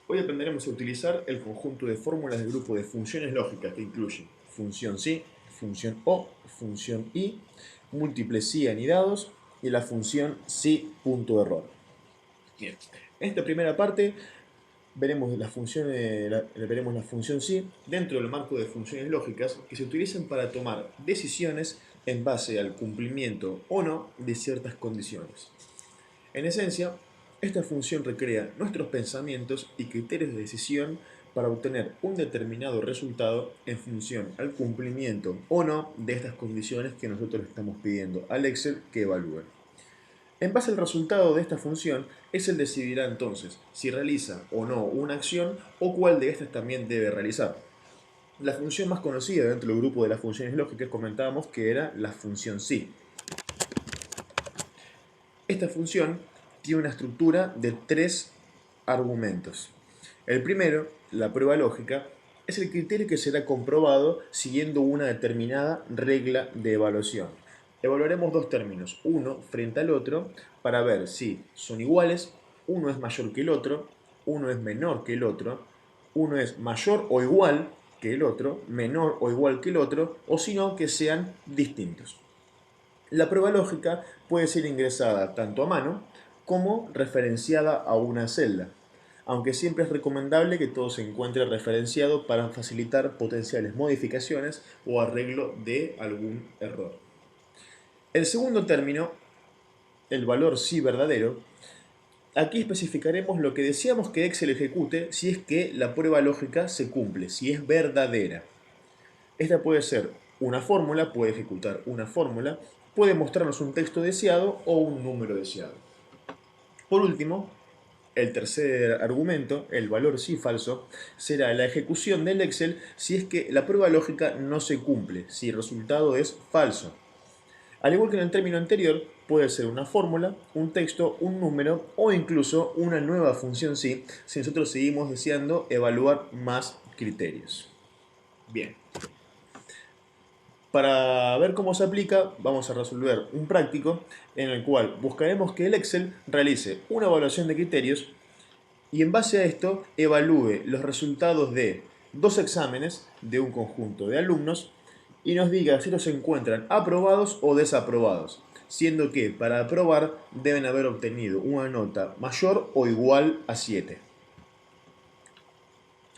Hoy aprenderemos a utilizar el conjunto de fórmulas del grupo de funciones lógicas que incluyen función sí, función o, función y, múltiples sí anidados y la función sí punto error. Bien, en esta primera parte veremos veremos la función sí dentro del marco de funciones lógicas que se utilizan para tomar decisiones en base al cumplimiento o no de ciertas condiciones. En esencia, esta función recrea nuestros pensamientos y criterios de decisión para obtener un determinado resultado en función al cumplimiento o no de estas condiciones que nosotros le estamos pidiendo al Excel que evalúe. En base al resultado de esta función, Excel decidirá entonces si realiza o no una acción o cuál de estas también debe realizar. La función más conocida dentro del grupo de las funciones lógicas comentábamos que era la función sí. Esta función tiene una estructura de tres argumentos. El primero, la prueba lógica, es el criterio que será comprobado siguiendo una determinada regla de evaluación. Evaluaremos dos términos, uno frente al otro, para ver si son iguales, uno es mayor que el otro, uno es menor que el otro, uno es mayor o igual que el otro, menor o igual que el otro, o si no, que sean distintos. La prueba lógica puede ser ingresada tanto a mano como referenciada a una celda, aunque siempre es recomendable que todo se encuentre referenciado para facilitar potenciales modificaciones o arreglo de algún error. El segundo término, el valor sí verdadero, aquí especificaremos lo que deseamos que Excel ejecute si es que la prueba lógica se cumple, si es verdadera. Esta puede ser una fórmula, puede ejecutar una fórmula, puede mostrarnos un texto deseado o un número deseado. Por último, el tercer argumento, el valor sí falso, será la ejecución del Excel si es que la prueba lógica no se cumple, si el resultado es falso. Al igual que en el término anterior, puede ser una fórmula, un texto, un número o incluso una nueva función sí, si nosotros seguimos deseando evaluar más criterios. Bien. Para ver cómo se aplica, vamos a resolver un práctico en el cual buscaremos que el Excel realice una evaluación de criterios y en base a esto evalúe los resultados de dos exámenes de un conjunto de alumnos y nos diga si estos se encuentran aprobados o desaprobados, siendo que para aprobar deben haber obtenido una nota mayor o igual a 7.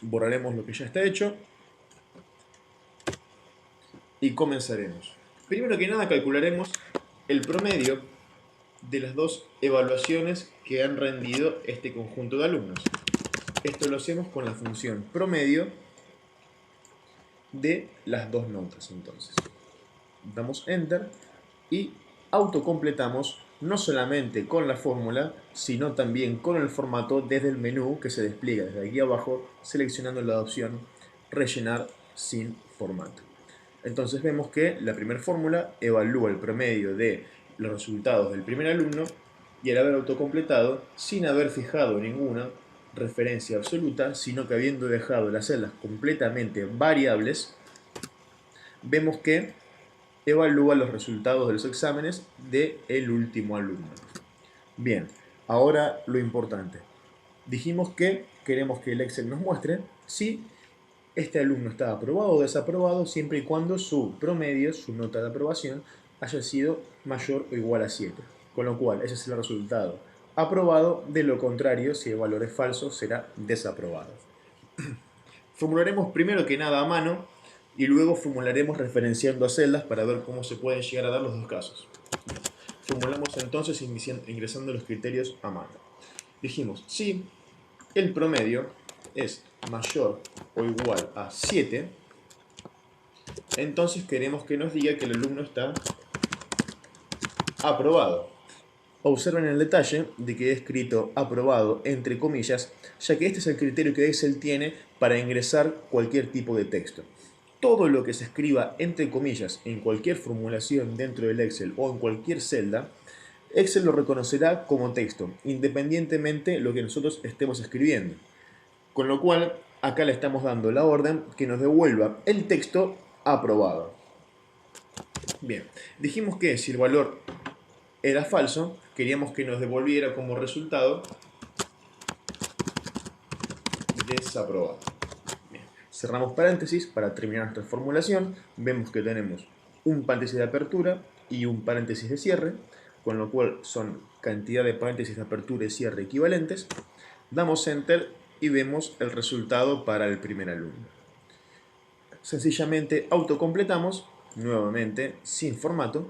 Borraremos lo que ya está hecho y comenzaremos. Primero que nada calcularemos el promedio de las dos evaluaciones que han rendido este conjunto de alumnos. Esto lo hacemos con la función promedio de las dos notas entonces. Damos Enter y autocompletamos no solamente con la fórmula, sino también con el formato desde el menú que se despliega desde aquí abajo, seleccionando la opción rellenar sin formato. Entonces vemos que la primera fórmula evalúa el promedio de los resultados del primer alumno y al haber autocompletado, sin haber fijado ninguna referencia absoluta, sino que habiendo dejado las celdas completamente variables, vemos que evalúa los resultados de los exámenes del último alumno. Bien, ahora lo importante. Dijimos que queremos que el Excel nos muestre si este alumno está aprobado o desaprobado siempre y cuando su promedio, su nota de aprobación, haya sido mayor o igual a 7. Con lo cual, ese es el resultado aprobado. De lo contrario, si el valor es falso, será desaprobado. Formularemos primero que nada a mano y luego formularemos referenciando a celdas para ver cómo se pueden llegar a dar los dos casos. Formulamos entonces ingresando los criterios a mano. Dijimos, si el promedio es mayor o igual a 7, entonces queremos que nos diga que el alumno está aprobado. Observen el detalle de que he escrito aprobado entre comillas, ya que este es el criterio que Excel tiene para ingresar cualquier tipo de texto. Todo lo que se escriba entre comillas en cualquier formulación dentro del Excel o en cualquier celda, Excel lo reconocerá como texto, independientemente de lo que nosotros estemos escribiendo. Con lo cual, acá le estamos dando la orden que nos devuelva el texto aprobado. Bien, dijimos que si el valor era falso, queríamos que nos devolviera como resultado desaprobado. Bien. Cerramos paréntesis para terminar nuestra formulación. Vemos que tenemos un paréntesis de apertura y un paréntesis de cierre, con lo cual son cantidad de paréntesis de apertura y cierre equivalentes. Damos Enter y vemos el resultado para el primer alumno. Sencillamente autocompletamos, nuevamente sin formato,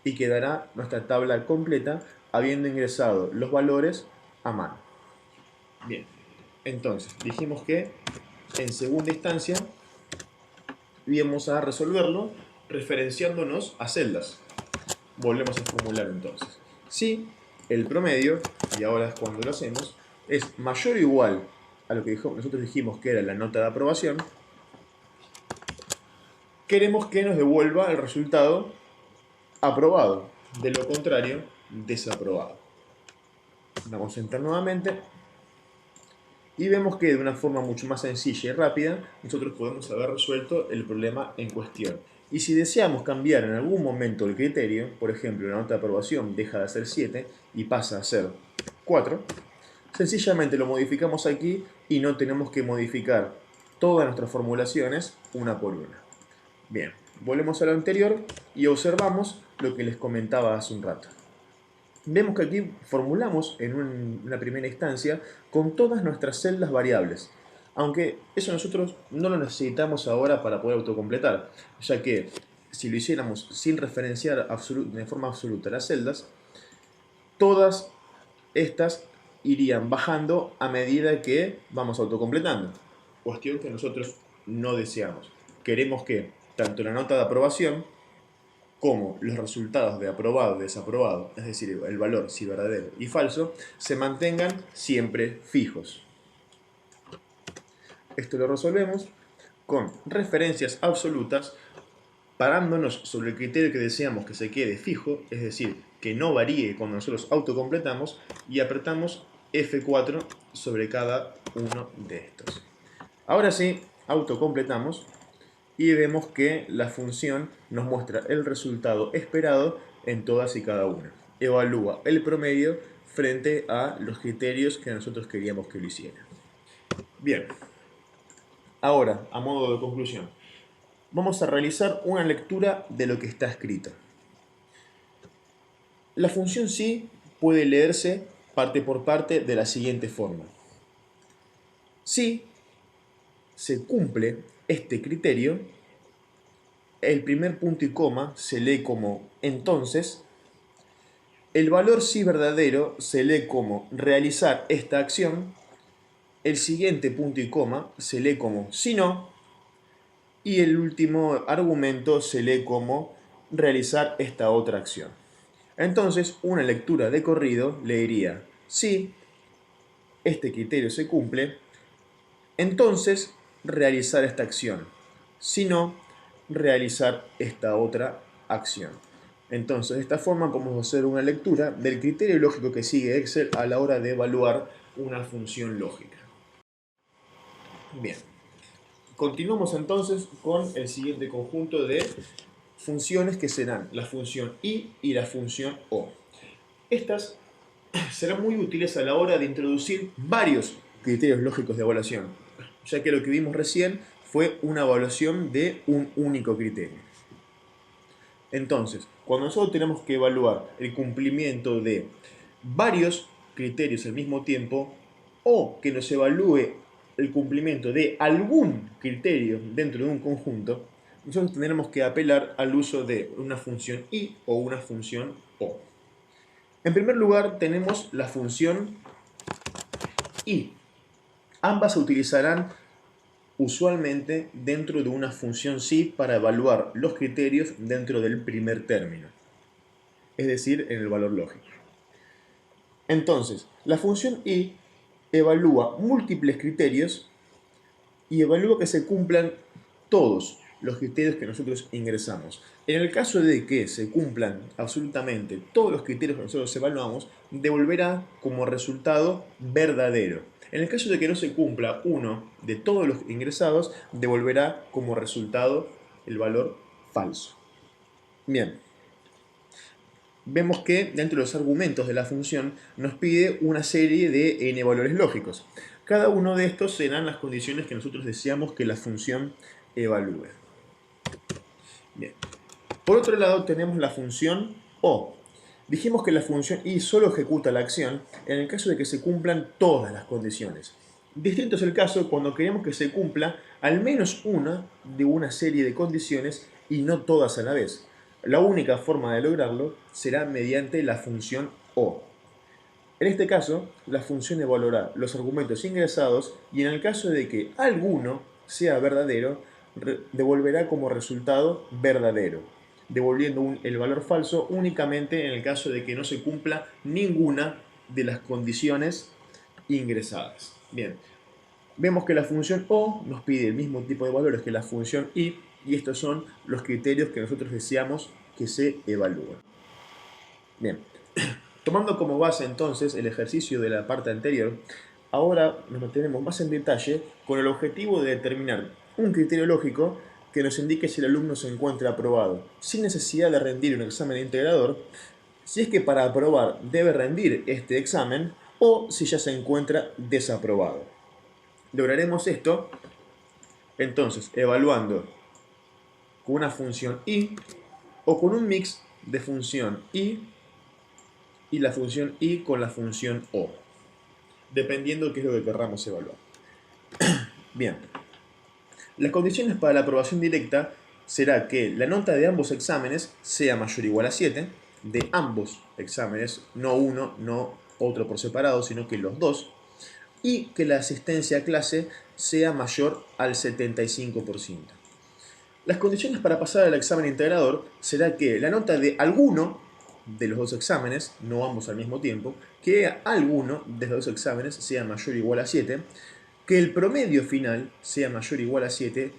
y quedará nuestra tabla completa habiendo ingresado los valores a mano. Bien, entonces dijimos que en segunda instancia íbamos a resolverlo referenciándonos a celdas. Volvemos a formular entonces. Si el promedio, y ahora es cuando lo hacemos, es mayor o igual a lo que nosotros dijimos que era la nota de aprobación, queremos que nos devuelva el resultado aprobado. De lo contrario, desaprobado. Damos Enter nuevamente y vemos que de una forma mucho más sencilla y rápida nosotros podemos haber resuelto el problema en cuestión. Y si deseamos cambiar en algún momento el criterio, por ejemplo, la nota de aprobación deja de ser 7 y pasa a ser 4, sencillamente lo modificamos aquí y no tenemos que modificar todas nuestras formulaciones una por una. Bien, volvemos a lo anterior y observamos lo que les comentaba hace un rato. Vemos que aquí formulamos en una primera instancia con todas nuestras celdas variables, aunque eso nosotros no lo necesitamos ahora para poder autocompletar, ya que si lo hiciéramos sin referenciar de forma absoluta las celdas, todas estas irían bajando a medida que vamos autocompletando, cuestión que nosotros no deseamos. Queremos que tanto la nota de aprobación como los resultados de aprobado y desaprobado, es decir, el valor si verdadero y falso, se mantengan siempre fijos. Esto lo resolvemos con referencias absolutas, parándonos sobre el criterio que deseamos que se quede fijo, es decir, que no varíe cuando nosotros autocompletamos, y apretamos F4 sobre cada uno de estos. Ahora sí, autocompletamos y vemos que la función nos muestra el resultado esperado en todas y cada una. Evalúa el promedio frente a los criterios que nosotros queríamos que lo hiciera. Bien, ahora, a modo de conclusión, vamos a realizar una lectura de lo que está escrito. La función sí puede leerse parte por parte de la siguiente forma. Si se cumple este criterio, el primer punto y coma se lee como entonces, el valor sí verdadero se lee como realizar esta acción, el siguiente punto y coma se lee como si no, y el último argumento se lee como realizar esta otra acción. Entonces, una lectura de corrido leería si este criterio se cumple, entonces realizar esta acción, si no, realizar esta otra acción. Entonces, de esta forma podemos hacer una lectura del criterio lógico que sigue Excel a la hora de evaluar una función lógica. Bien, continuamos entonces con el siguiente conjunto de funciones que serán la función y la función o. Estas serán muy útiles a la hora de introducir varios criterios lógicos de evaluación, ya que lo que vimos recién fue una evaluación de un único criterio. Entonces, cuando nosotros tenemos que evaluar el cumplimiento de varios criterios al mismo tiempo, o que nos evalúe el cumplimiento de algún criterio dentro de un conjunto, nosotros tendremos que apelar al uso de una función y o una función o. En primer lugar tenemos la función y. Ambas se utilizarán usualmente dentro de una función sí para evaluar los criterios dentro del primer término, es decir, en el valor lógico. Entonces, la función y evalúa múltiples criterios y evalúa que se cumplan todos los criterios que nosotros ingresamos. En el caso de que se cumplan absolutamente todos los criterios que nosotros evaluamos, devolverá como resultado verdadero. En el caso de que no se cumpla uno de todos los ingresados, devolverá como resultado el valor falso. Bien. vemos que dentro de los argumentos de la función nos pide una serie de n valores lógicos. Cada uno de estos serán las condiciones que nosotros deseamos que la función evalúe. Bien. Por otro lado tenemos la función O. Dijimos que la función i solo ejecuta la acción en el caso de que se cumplan todas las condiciones. Distinto es el caso cuando queremos que se cumpla al menos una de una serie de condiciones y no todas a la vez. La única forma de lograrlo será mediante la función O. En este caso, la función evaluará los argumentos ingresados y en el caso de que alguno sea verdadero, devolverá como resultado verdadero, devolviendo el valor falso únicamente en el caso de que no se cumpla ninguna de las condiciones ingresadas. Bien, vemos que la función O nos pide el mismo tipo de valores que la función I y estos son los criterios que nosotros deseamos que se evalúen. Bien, tomando como base entonces el ejercicio de la parte anterior, ahora nos mantenemos más en detalle con el objetivo de determinar un criterio lógico que nos indique si el alumno se encuentra aprobado, sin necesidad de rendir un examen integrador, si es que para aprobar debe rendir este examen o si ya se encuentra desaprobado. Lograremos esto entonces evaluando con una función i o con un mix de función i y la función i con la función o, dependiendo de qué es lo que querramos evaluar. Bien, las condiciones para la aprobación directa será que la nota de ambos exámenes sea mayor o igual a 7, de ambos exámenes, no uno, no otro por separado, sino que los dos, y que la asistencia a clase sea mayor al 75%. Las condiciones para pasar al examen integrador será que la nota de alguno de los dos exámenes, no ambos al mismo tiempo, que alguno de los dos exámenes sea mayor o igual a 7, que el promedio final sea mayor o igual a 7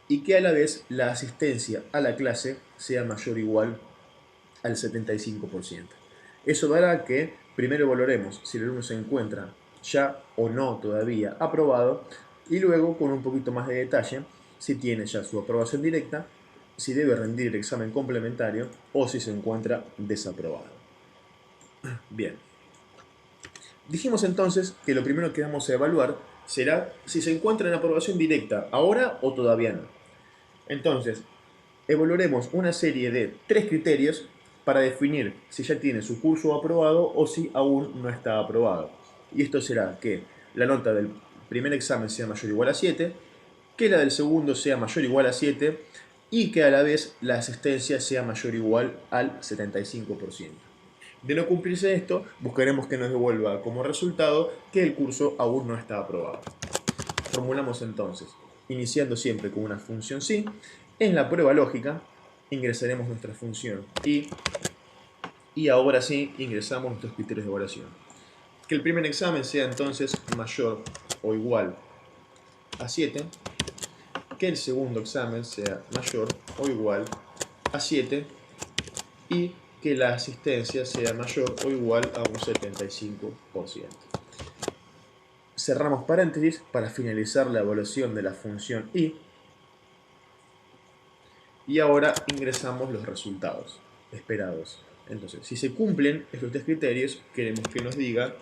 y que a la vez la asistencia a la clase sea mayor o igual al 75%. Eso dará que primero valoremos si el alumno se encuentra ya o no todavía aprobado y luego con un poquito más de detalle si tiene ya su aprobación directa, si debe rendir el examen complementario o si se encuentra desaprobado. Bien. Dijimos entonces que lo primero que vamos a evaluar será si se encuentra en aprobación directa ahora o todavía no. Entonces, evaluaremos una serie de 3 criterios para definir si ya tiene su curso aprobado o si aún no está aprobado. Y esto será que la nota del primer examen sea mayor o igual a 7, que la del segundo sea mayor o igual a 7 y que a la vez la asistencia sea mayor o igual al 75%. De no cumplirse esto, buscaremos que nos devuelva como resultado que el curso aún no está aprobado. Formulamos entonces, iniciando siempre con una función sí, en la prueba lógica ingresaremos nuestra función y ahora sí ingresamos nuestros criterios de evaluación. Que el primer examen sea entonces mayor o igual a 7, que el segundo examen sea mayor o igual a 7 y que la asistencia sea mayor o igual a un 75%. Cerramos paréntesis para finalizar la evaluación de la función y ahora ingresamos los resultados esperados. Entonces, si se cumplen estos 3 criterios, queremos que nos diga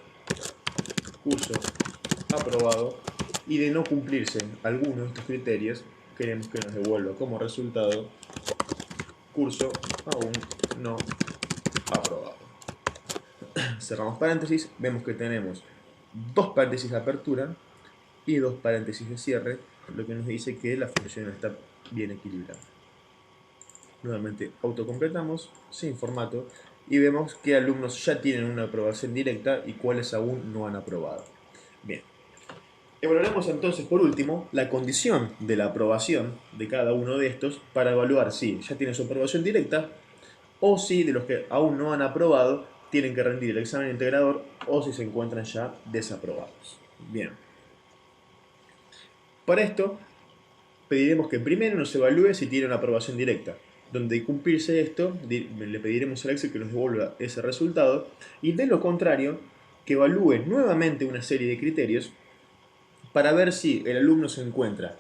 curso aprobado y de no cumplirse alguno de estos criterios, queremos que nos devuelva como resultado curso aún no aprobado. Cerramos paréntesis, vemos que tenemos 2 paréntesis de apertura y 2 paréntesis de cierre, lo que nos dice que la función está bien equilibrada. Nuevamente autocompletamos sin formato y vemos qué alumnos ya tienen una aprobación directa y cuáles aún no han aprobado. Bien. Evaluaremos entonces por último la condición de la aprobación de cada uno de estos para evaluar si ya tienen su aprobación directa o si de los que aún no han aprobado tienen que rendir el examen integrador o si se encuentran ya desaprobados. Bien. Para esto pediremos que primero nos evalúe si tiene una aprobación directa. Donde cumplirse esto, le pediremos al Excel que nos devuelva ese resultado y de lo contrario, que evalúe nuevamente una serie de criterios para ver si el alumno se encuentra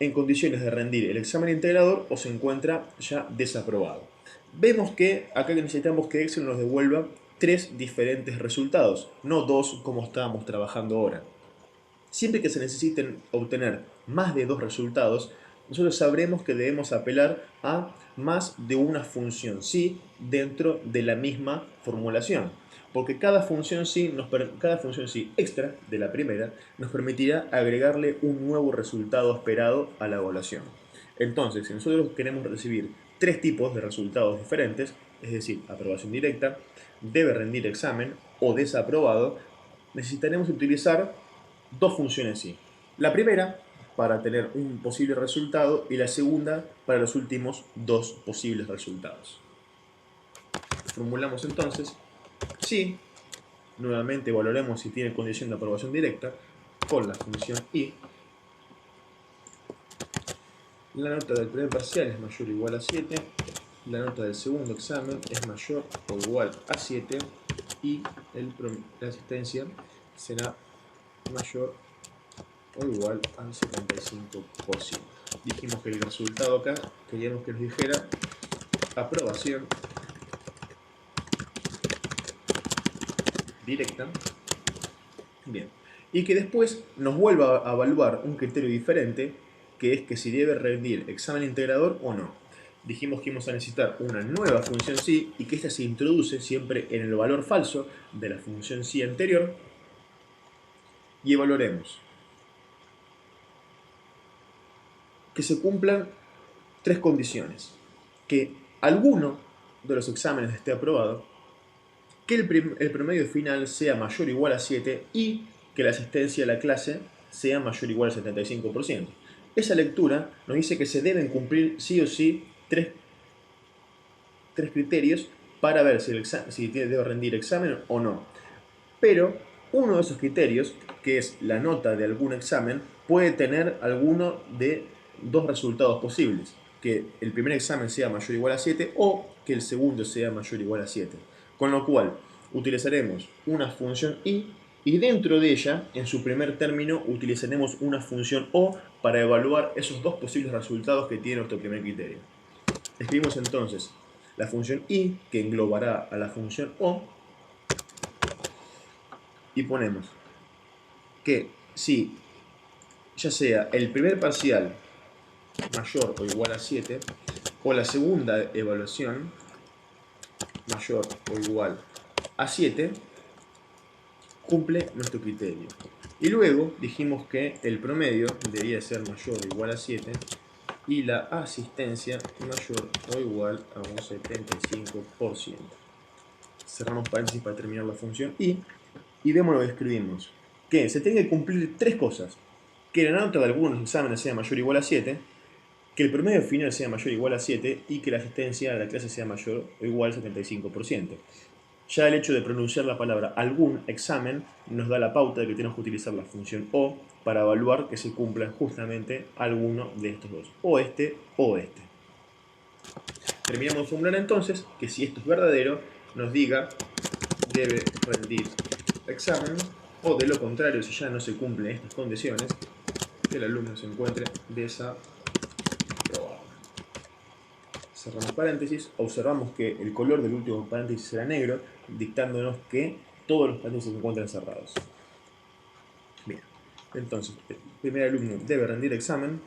en condiciones de rendir el examen integrador o se encuentra ya desaprobado. Vemos que acá necesitamos que Excel nos devuelva 3 diferentes resultados, no 2 como estábamos trabajando ahora. Siempre que se necesiten obtener más de 2 resultados, nosotros sabremos que debemos apelar a más de una función sí dentro de la misma formulación. Porque cada función sí extra de la primera nos permitirá agregarle un nuevo resultado esperado a la evaluación. Entonces, si nosotros queremos recibir 3 tipos de resultados diferentes, es decir, aprobación directa, debe rendir examen o desaprobado, necesitaremos utilizar 2 funciones sí. La primera para tener un posible resultado y la segunda para los últimos 2 posibles resultados. Formulamos entonces sí, nuevamente evaluaremos si tiene condición de aprobación directa con la función y. La nota del primer parcial es mayor o igual a 7, la nota del segundo examen es mayor o igual a 7 y la asistencia será mayor o igual al 75%. Dijimos que el resultado acá queríamos que nos dijera aprobación directa. Bien. Y que después nos vuelva a evaluar un criterio diferente, que es que si debe rendir examen integrador o no. Dijimos que íbamos a necesitar una nueva función sí y que esta se introduce siempre en el valor falso de la función sí anterior y evaluaremos que se cumplan 3 condiciones. Que alguno de los exámenes esté aprobado, que el promedio final sea mayor o igual a 7 y que la asistencia a la clase sea mayor o igual al 75%. Esa lectura nos dice que se deben cumplir sí o sí tres criterios para ver si debe rendir examen o no. Pero uno de esos criterios, que es la nota de algún examen, puede tener alguno de 2 resultados posibles. Que el primer examen sea mayor o igual a 7 o que el segundo sea mayor o igual a 7. Con lo cual, utilizaremos una función y dentro de ella, en su primer término, utilizaremos una función o para evaluar esos 2 posibles resultados que tiene nuestro primer criterio. Escribimos entonces la función i, que englobará a la función o, y ponemos que si ya sea el primer parcial mayor o igual a 7 o la segunda evaluación mayor o igual a 7, cumple nuestro criterio. Y luego dijimos que el promedio debía ser mayor o igual a 7 y la asistencia mayor o igual a un 75%. Cerramos paréntesis para terminar la función y vemos lo que escribimos. Que se tienen que cumplir 3 cosas. Que la nota de algunos exámenes sea mayor o igual a 7, que el promedio final sea mayor o igual a 7 y que la asistencia a la clase sea mayor o igual al 75%. Ya el hecho de pronunciar la palabra algún examen nos da la pauta de que tenemos que utilizar la función o para evaluar que se cumpla justamente alguno de estos dos, o este o este. Terminamos de formular entonces que si esto es verdadero, nos diga debe rendir examen, o de lo contrario, si ya no se cumplen estas condiciones, que el alumno se encuentre desaprobado. Cerramos paréntesis, observamos que el color del último paréntesis será negro, dictándonos que todos los paréntesis se encuentran cerrados. Bien, entonces, el primer alumno debe rendir examen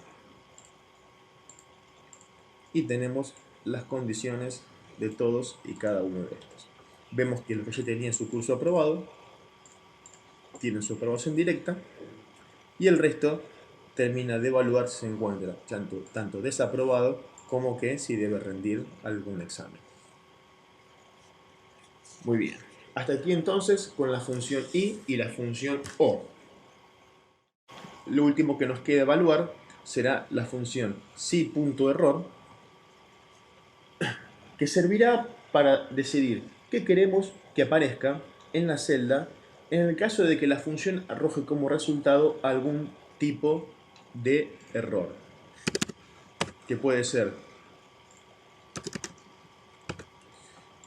y tenemos las condiciones de todos y cada uno de estos. Vemos que el que ya tenía su curso aprobado tiene su aprobación directa y el resto termina de evaluar si se encuentra tanto desaprobado como que si debe rendir algún examen. Muy bien. Hasta aquí entonces con la función i y la función o. Lo último que nos queda evaluar será la función si.error, que servirá para decidir qué queremos que aparezca en la celda en el caso de que la función arroje como resultado algún tipo de error, que puede ser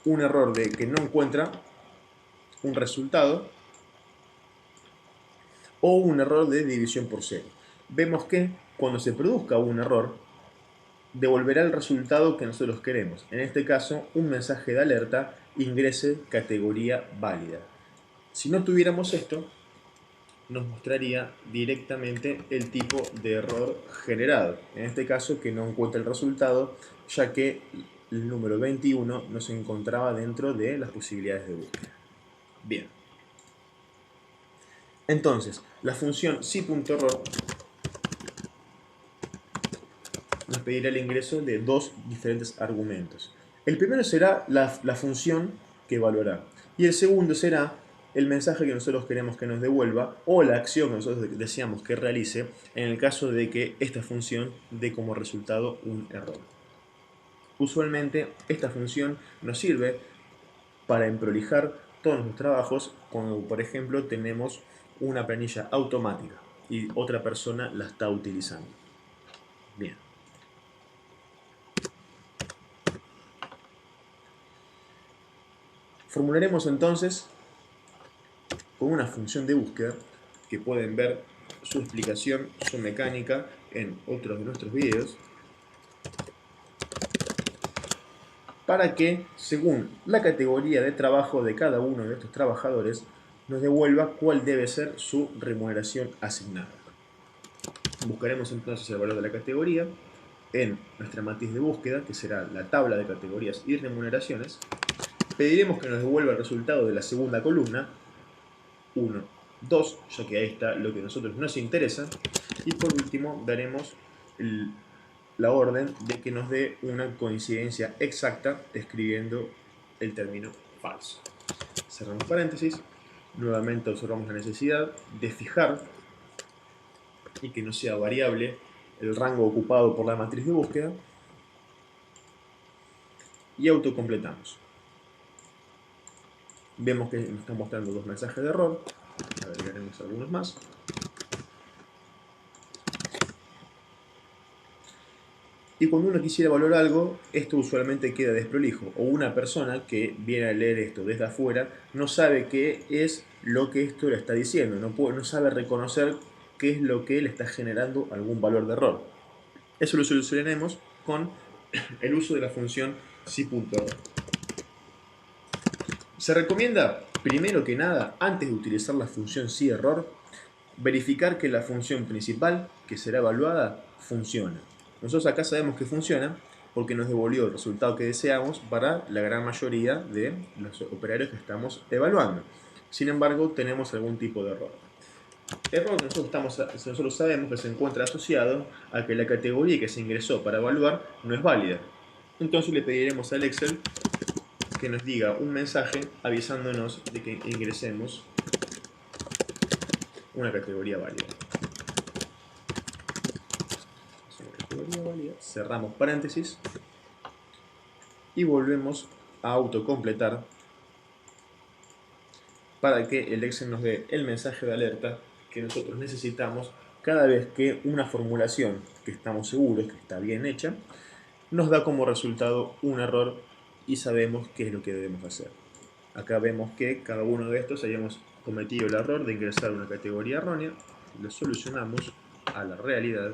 un error de que no encuentra un resultado o un error de división por cero. Vemos que cuando se produzca un error, devolverá el resultado que nosotros queremos. En este caso, un mensaje de alerta, ingrese categoría válida. Si no tuviéramos esto, nos mostraría directamente el tipo de error generado. En este caso, que no encuentra el resultado, ya que el número 21 no se encontraba dentro de las posibilidades de búsqueda. Bien. Entonces, la función si.error nos pedirá el ingreso de dos diferentes argumentos. El primero será la función que evaluará y el segundo será el mensaje que nosotros queremos que nos devuelva o la acción que nosotros deseamos que realice en el caso de que esta función dé como resultado un error. Usualmente esta función nos sirve para emprolijar todos nuestros trabajos cuando, por ejemplo, tenemos una planilla automática y otra persona la está utilizando. Bien. Formularemos entonces con una función de búsqueda que pueden ver su explicación, su mecánica en otros de nuestros videos, para que, según la categoría de trabajo de cada uno de estos trabajadores, nos devuelva cuál debe ser su remuneración asignada. Buscaremos entonces el valor de la categoría en nuestra matriz de búsqueda, que será la tabla de categorías y remuneraciones. Pediremos que nos devuelva el resultado de la segunda columna, 1, 2, ya que ahí está lo que a nosotros nos interesa. Y por último daremos la orden de que nos dé una coincidencia exacta escribiendo el término falso. Cerramos paréntesis. Nuevamente observamos la necesidad de fijar y que no sea variable el rango ocupado por la matriz de búsqueda. Y autocompletamos. Vemos que nos está mostrando dos mensajes de error. Agregaremos algunos más. Y cuando uno quisiera evaluar algo, esto usualmente queda desprolijo. O una persona que viene a leer esto desde afuera no sabe qué es lo que esto le está diciendo. No sabe reconocer qué es lo que le está generando algún valor de error. Eso lo solucionaremos con el uso de la función si.error. Se recomienda, primero que nada, antes de utilizar la función si.error, verificar que la función principal que será evaluada funciona. Nosotros acá sabemos que funciona porque nos devolvió el resultado que deseamos para la gran mayoría de los operarios que estamos evaluando. Sin embargo, tenemos algún tipo de error. Error que nosotros sabemos que se encuentra asociado a que la categoría que se ingresó para evaluar no es válida. Entonces le pediremos al Excel que nos diga un mensaje avisándonos de que ingresemos una categoría válida. Cerramos paréntesis y volvemos a autocompletar para que el Excel nos dé el mensaje de alerta que nosotros necesitamos cada vez que una formulación que estamos seguros que está bien hecha nos da como resultado un error y sabemos qué es lo que debemos hacer. Acá vemos que cada uno de estos hayamos cometido el error de ingresar una categoría errónea, lo solucionamos a la realidad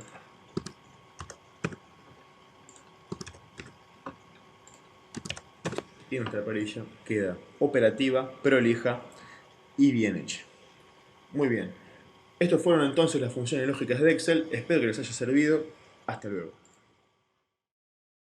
y nuestra perilla queda operativa, prolija y bien hecha. Muy bien. Estas fueron entonces las funciones lógicas de Excel. Espero que les haya servido. Hasta luego.